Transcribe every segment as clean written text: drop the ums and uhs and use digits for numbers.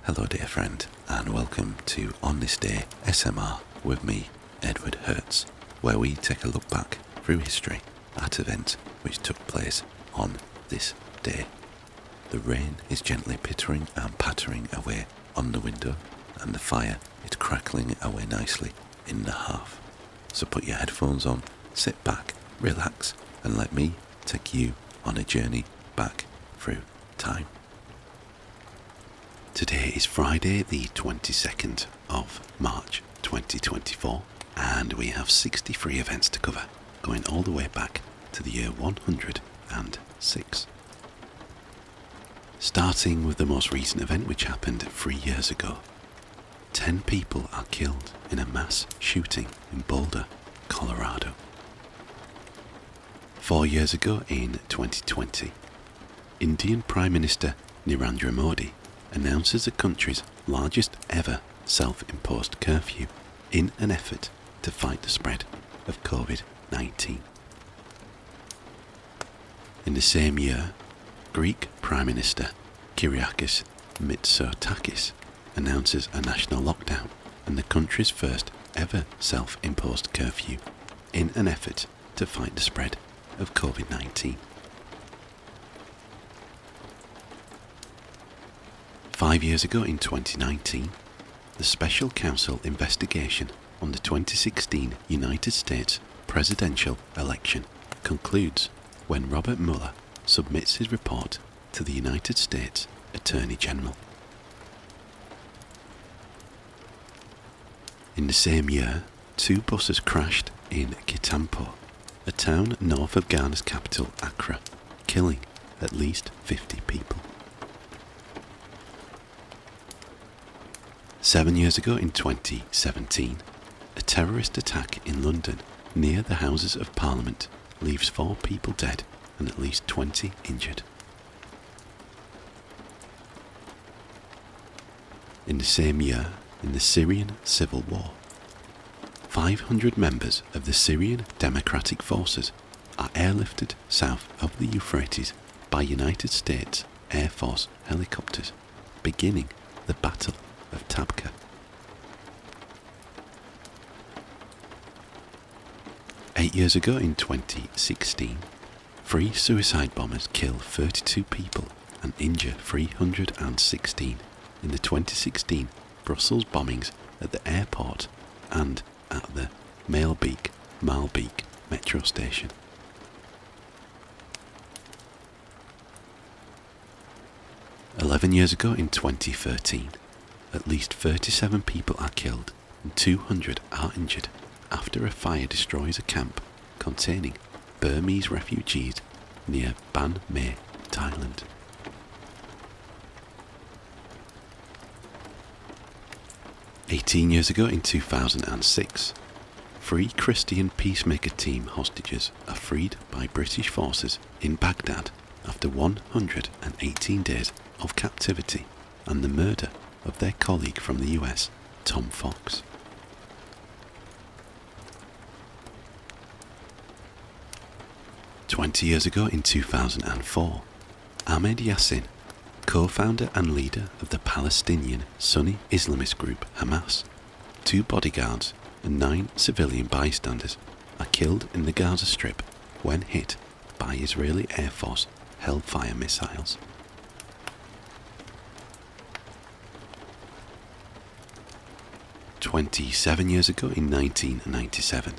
Hello dear friend, and welcome to On This Day SMR with me, Edward Hertz, where we take a look back through history at events which took place on this day. The rain is gently pittering and pattering away on the window, and the fire is crackling away nicely in the hearth. So put your headphones on, sit back, relax, and let me take you on a journey back through time. Today is Friday the 22nd of March 2024, and we have 63 events to cover, going all the way back to the year 106. Starting with the most recent event, which happened 3 years ago. 10 people are killed in a mass shooting in Boulder, Colorado. 4 years ago in 2020, Indian Prime Minister Narendra Modi announces the country's largest ever self-imposed curfew in an effort to fight the spread of COVID-19. In the same year, Greek Prime Minister Kyriakos Mitsotakis announces a national lockdown and the country's first ever self-imposed curfew in an effort to fight the spread of COVID-19. 5 years ago in 2019, the Special Counsel investigation on the 2016 United States presidential election concludes when Robert Mueller submits his report to the United States Attorney General. In the same year, 2 buses crashed in Kitampo, a town north of Ghana's capital Accra, killing at least 50 people. 7 years ago in 2017, a terrorist attack in London near the Houses of Parliament leaves 4 people dead and at least 20 injured. In the same year, in the Syrian civil war, 500 members of the Syrian Democratic Forces are airlifted south of the Euphrates by United States Air Force helicopters, beginning the Battle of Tabqa. Eight years ago in 2016, 3 suicide bombers kill 32 people and injure 316 in the 2016 Brussels bombings at the airport and at the Malbeek metro station. "11 years ago in 2013, at least 37 people are killed and 200 are injured after a fire destroys a camp containing Burmese refugees near Ban Mae, Thailand. "18 years ago in 2006, 3 Christian peacemaker team hostages are freed by British forces in Baghdad after 118 days of captivity and the murder of their colleague from the US, Tom Fox. "20 years ago in 2004, Ahmed Yassin, co-founder and leader of the Palestinian Sunni Islamist group Hamas, 2 bodyguards and 9 civilian bystanders are killed in the Gaza Strip when hit by Israeli Air Force Hellfire missiles. 27 years ago in 1997,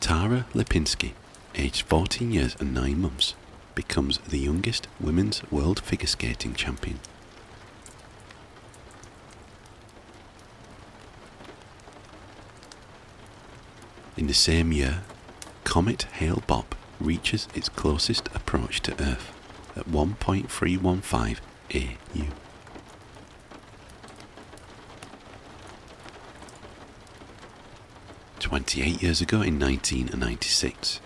Tara Lipinski, aged 14 years and 9 months, becomes the youngest women's world figure skating champion. In the same year, Comet Hale-Bopp reaches its closest approach to Earth at 1.315 AU. "28 years ago in 1996,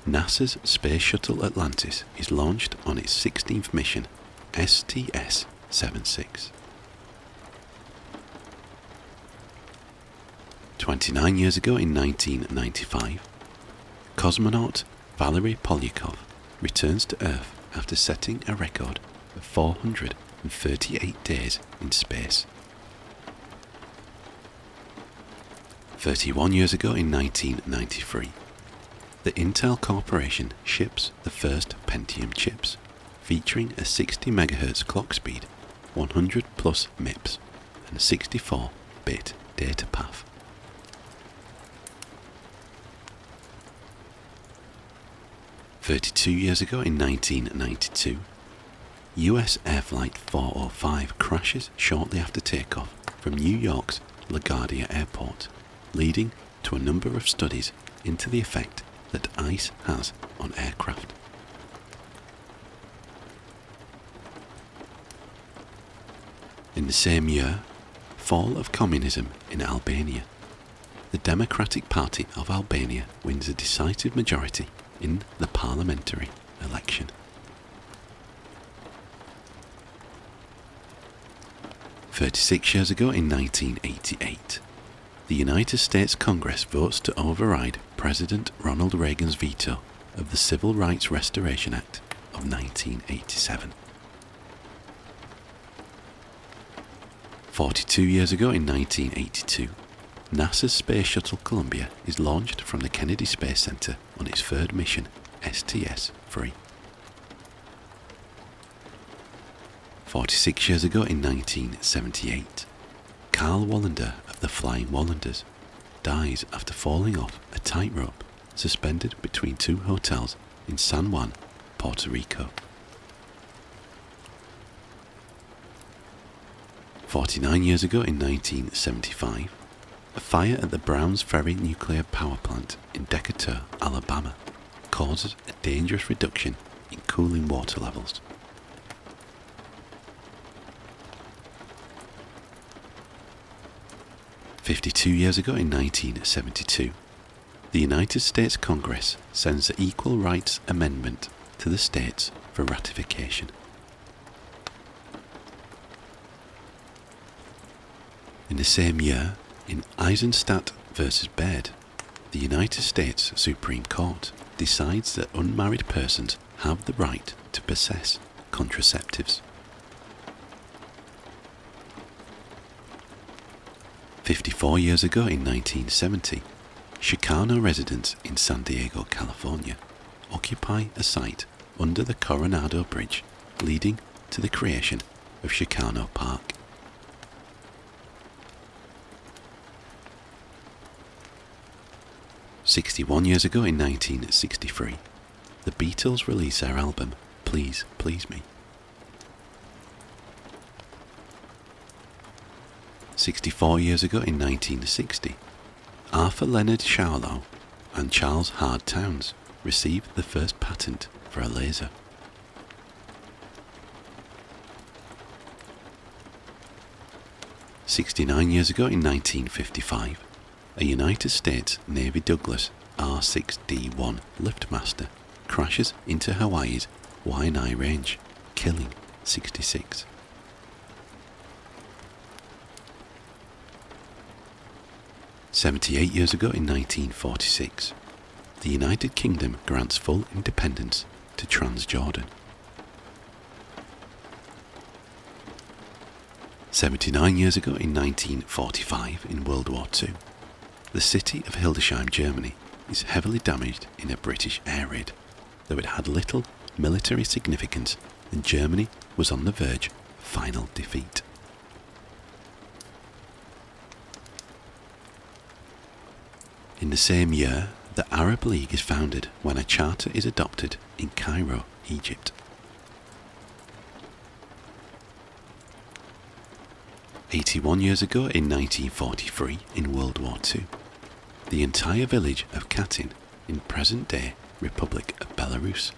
NASA's Space Shuttle Atlantis is launched on its 16th mission, STS-76. 29 years ago in 1995, cosmonaut Valery Polyakov returns to Earth after setting a record of 138 days in space. 31 years ago in 1993, the Intel Corporation ships the first Pentium chips, featuring a 60 MHz clock speed, 100 plus MIPS, and a 64-bit data path. 32 years ago in 1992, US Air Flight 405 crashes shortly after takeoff from New York's LaGuardia Airport, leading to a number of studies into the effect that ice has on aircraft. In the same year, fall of communism in Albania. The Democratic Party of Albania wins a decisive majority in the parliamentary election. "36 years ago in 1988, the United States Congress votes to override President Ronald Reagan's veto of the Civil Rights Restoration Act of 1987. 42 years ago in 1982, NASA's Space Shuttle Columbia is launched from the Kennedy Space Center on its third mission, STS-3. 46 years ago in 1978, Carl Wallander of the Flying Wallanders dies after falling off a tightrope suspended between two hotels in San Juan, Puerto Rico. 49 years ago in 1975, a fire at the Browns Ferry nuclear power plant in Decatur, Alabama, causes a dangerous reduction in cooling water levels. 52 years ago in 1972, the United States Congress sends the Equal Rights Amendment to the states for ratification. In the same year, in Eisenstadt versus Baird, the United States Supreme Court decides that unmarried persons have the right to possess contraceptives. 54 years ago in 1970, Chicano residents in San Diego, California, occupy a site under the Coronado Bridge, leading to the creation of Chicano Park. 61 years ago in 1963, the Beatles release their album Please Please Me. 64 years ago in 1960, Arthur Leonard Charlow and Charles Hard Towns received the first patent for a laser. "69 years ago in 1955, a United States Navy Douglas R6D-1 liftmaster crashes into Hawaii's Waianae Range, killing 66. 78 years ago in 1946, the United Kingdom grants full independence to Transjordan. 79 years ago in 1945, in World War II, the city of Hildesheim, Germany, is heavily damaged in a British air raid, though it had little military significance and Germany was on the verge of final defeat. In the same year, the Arab League is founded when a charter is adopted in Cairo, Egypt. 81 years ago in 1943, in World War II, the entire village of Katyn in present-day Republic of Belarus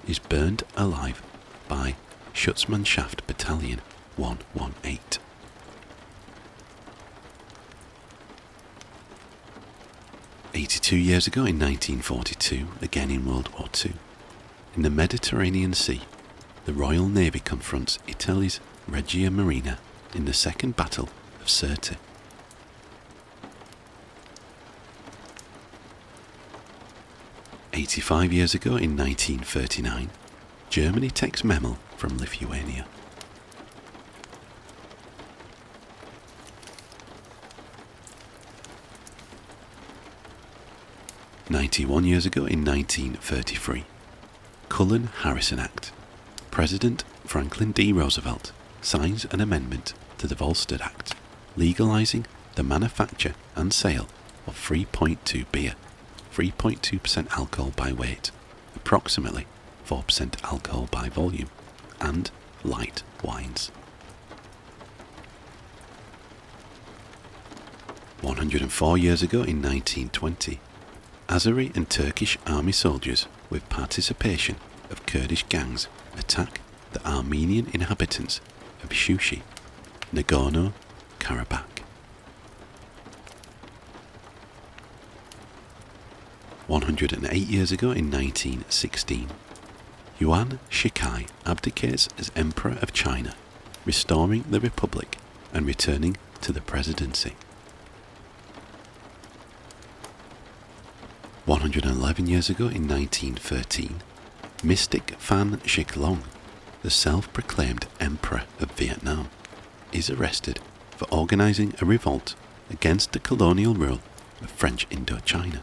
is burned alive by Schutzmannschaft Battalion 118. 82 years ago in 1942, again in World War II, in the Mediterranean Sea, the Royal Navy confronts Italy's Regia Marina in the Second Battle of Sirte. 85 years ago in 1939, Germany takes Memel from Lithuania. 91 years ago in 1933, Cullen-Harrison Act. President Franklin D. Roosevelt signs an amendment to the Volstead Act, legalizing the manufacture and sale of 3.2 beer, 3.2% alcohol by weight, approximately 4% alcohol by volume, and light wines. 104 years ago in 1920, Azeri and Turkish army soldiers with participation of Kurdish gangs attack the Armenian inhabitants of Shushi, Nagorno-Karabakh. 108 years ago in 1916, Yuan Shikai abdicates as Emperor of China, restoring the Republic and returning to the presidency. 111 years ago in 1913, mystic Phan Xích Long, the self-proclaimed Emperor of Vietnam, is arrested for organizing a revolt against the colonial rule of French Indochina,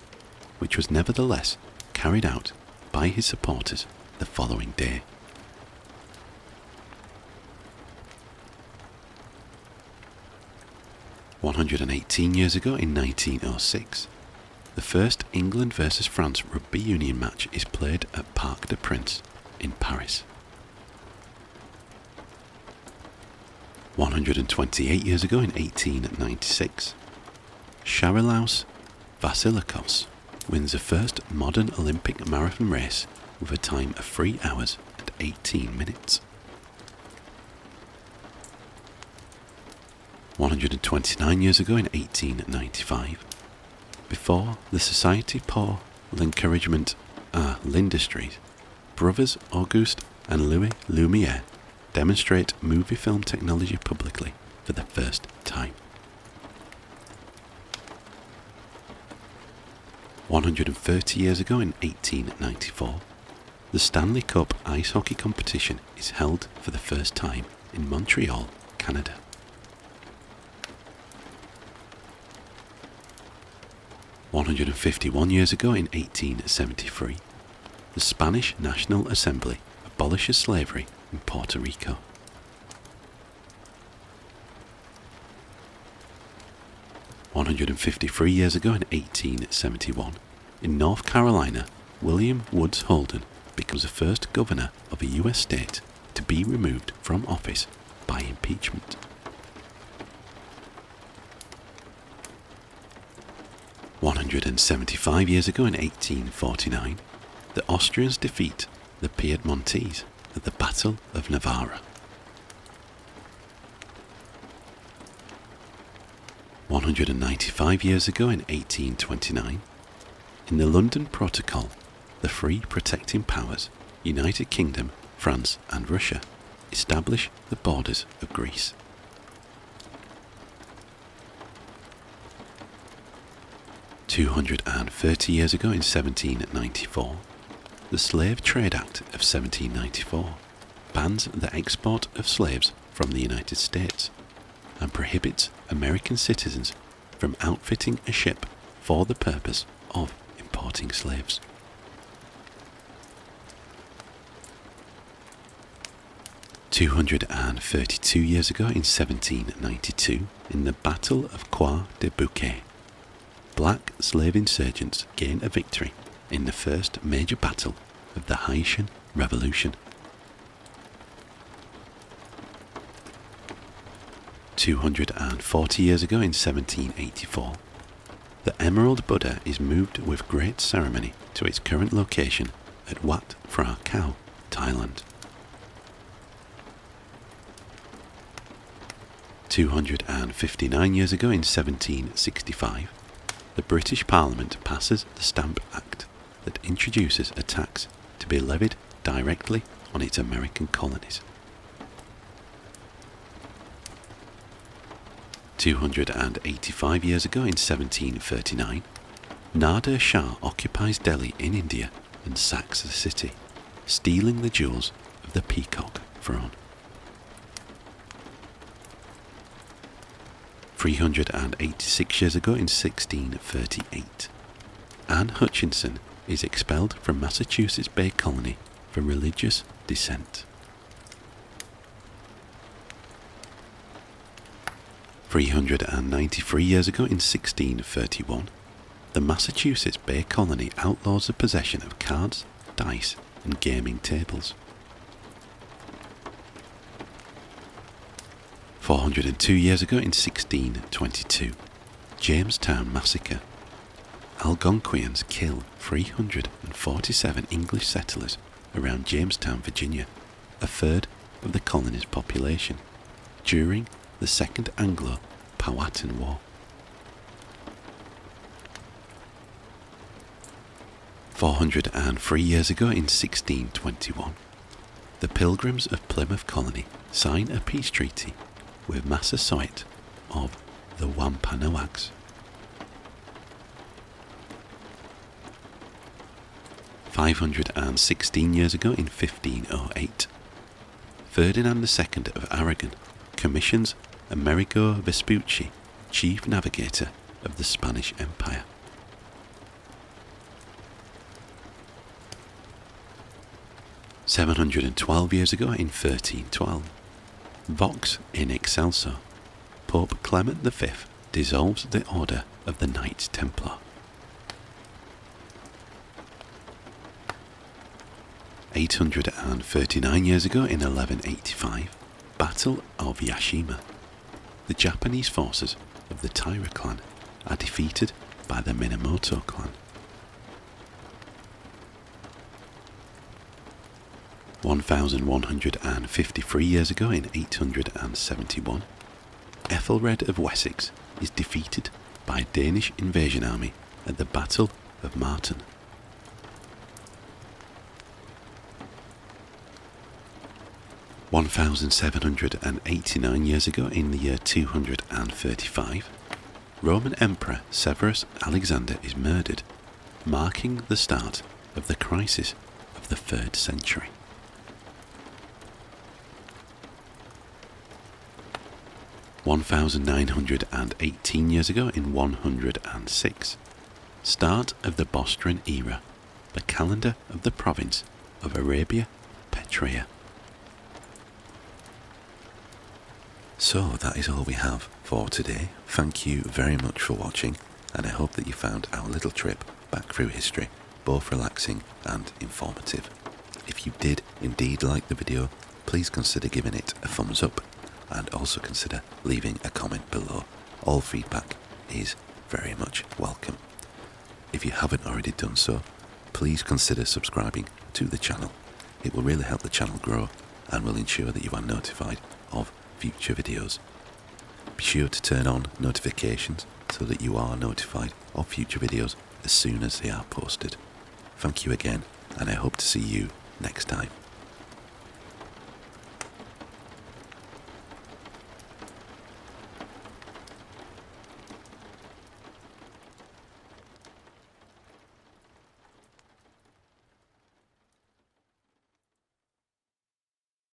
which was nevertheless carried out by his supporters the following day. "118 years ago in 1906, the first England versus France rugby union match is played at Parc des Princes in Paris. 128 years ago in 1896, Charalaus Vasilikos wins the first modern Olympic marathon race with a time of 3 hours and 18 minutes. 129 years ago in 1895, before the Society pour l'Encouragement à l'Industrie, brothers Auguste and Louis Lumière demonstrate movie film technology publicly for the first time. 130 years ago in 1894, the Stanley Cup ice hockey competition is held for the first time in Montreal, Canada. 151 years ago in 1873, the Spanish National Assembly abolishes slavery in Puerto Rico. 153 years ago in 1871, in North Carolina, William Woods Holden becomes the first governor of a US state to be removed from office by impeachment. 175 years ago in 1849, the Austrians defeat the Piedmontese at the Battle of Navarra. 195 years ago in 1829, in the London Protocol, the three protecting powers, United Kingdom, France and Russia, establish the borders of Greece. 230 years ago in 1794, the Slave Trade Act of 1794 bans the export of slaves from the United States and prohibits American citizens from outfitting a ship for the purpose of importing slaves. 232 years ago in 1792, in the Battle of Croix de Bouquet, black slave insurgents gain a victory in the first major battle of the Haitian Revolution. 240 years ago in 1784, the Emerald Buddha is moved with great ceremony to its current location at Wat Phra Kaew, Thailand. 259 years ago in 1765, the British Parliament passes the Stamp Act that introduces a tax to be levied directly on its American colonies. 285 years ago in 1739, Nader Shah occupies Delhi in India and sacks the city, stealing the jewels of the Peacock Throne. 386 years ago in 1638, Anne Hutchinson is expelled from Massachusetts Bay Colony for religious dissent. 393 years ago in 1631, the Massachusetts Bay Colony outlaws the possession of cards, dice, and gaming tables. 402 years ago in 1622, Jamestown Massacre. Algonquians kill 347 English settlers around Jamestown, Virginia, a third of the colony's population, during the Second Anglo-Powhatan War. 403 years ago in 1621, the Pilgrims of Plymouth Colony sign a peace treaty with Massasoit of the Wampanoags. 516 years ago in 1508, Ferdinand II of Aragon commissions Amerigo Vespucci, chief navigator of the Spanish Empire. 712 years ago in 1312, Vox in Excelsior, Pope Clement V dissolves the Order of the Knights Templar. 839 years ago in 1185, Battle of Yashima. The Japanese forces of the Taira clan are defeated by the Minamoto clan. 1153 years ago in 871, Ethelred of Wessex is defeated by a Danish invasion army at the Battle of Marton. 1789 years ago in the year 235, Roman Emperor Severus Alexander is murdered, marking the start of the crisis of the 3rd century. 1918 years ago in 106, start of the Bostron era, the calendar of the province of Arabia Petraea. So that is all we have for today. Thank you very much for watching, and I hope that you found our little trip back through history both relaxing and informative. If you did indeed like the video, please consider giving it a thumbs up, and also consider leaving a comment below. All feedback is very much welcome. If you haven't already done so, please consider subscribing to the channel. It will really help the channel grow and will ensure that you are notified of future videos. Be sure to turn on notifications so that you are notified of future videos as soon as they are posted. Thank you again, and I hope to see you next time.